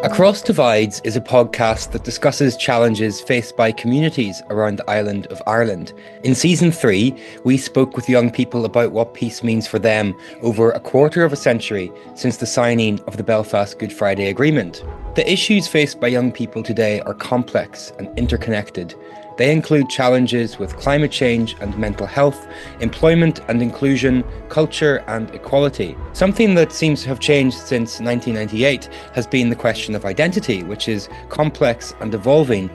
Across Divides is a podcast that discusses challenges faced by communities around the island of Ireland. In season 3, we spoke with young people about what peace means for them over a quarter of a century since the signing of the Belfast Good Friday Agreement. The issues faced by young people today are complex and interconnected. They include challenges with climate change and mental health, employment and inclusion, culture and equality. Something that seems to have changed since 1998 has been the question of identity, which is complex and evolving.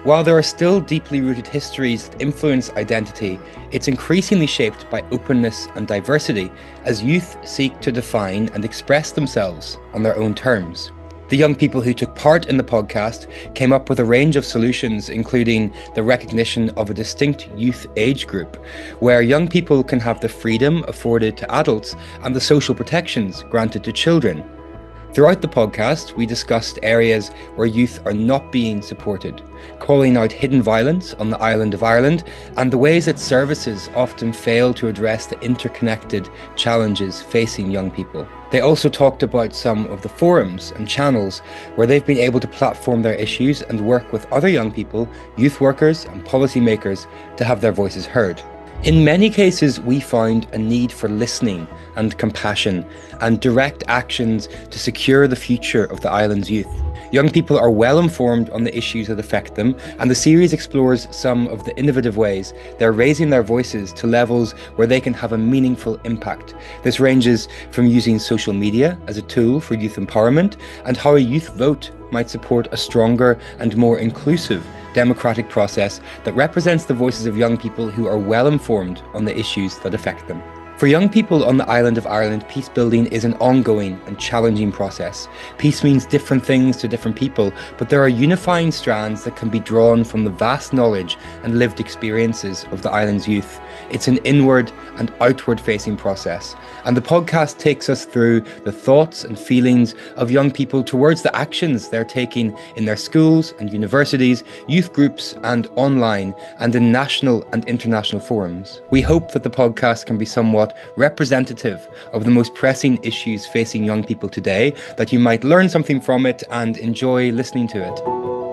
While there are still deeply rooted histories that influence identity, it's increasingly shaped by openness and diversity as youth seek to define and express themselves on their own terms. The young people who took part in the podcast came up with a range of solutions, including the recognition of a distinct youth age group, where young people can have the freedom afforded to adults and the social protections granted to children. Throughout the podcast, we discussed areas where youth are not being supported, calling out hidden violence on the island of Ireland and the ways that services often fail to address the interconnected challenges facing young people. They also talked about some of the forums and channels where they've been able to platform their issues and work with other young people, youth workers and policymakers to have their voices heard. In many cases, we found a need for listening and compassion and direct actions to secure the future of the island's youth. Young people are well informed on the issues that affect them, and the series explores some of the innovative ways they're raising their voices to levels where they can have a meaningful impact. This ranges from using social media as a tool for youth empowerment and how a youth vote might support a stronger and more inclusive democratic process that represents the voices of young people who are well informed on the issues that affect them. For young people on the island of Ireland, peace building is an ongoing and challenging process. Peace means different things to different people, but there are unifying strands that can be drawn from the vast knowledge and lived experiences of the island's youth. It's an inward and outward facing process, and the podcast takes us through the thoughts and feelings of young people towards the actions they're taking in their schools and universities, youth groups and online, and in national and international forums. We hope that the podcast can be somewhat representative of the most pressing issues facing young people today, that you might learn something from it and enjoy listening to it.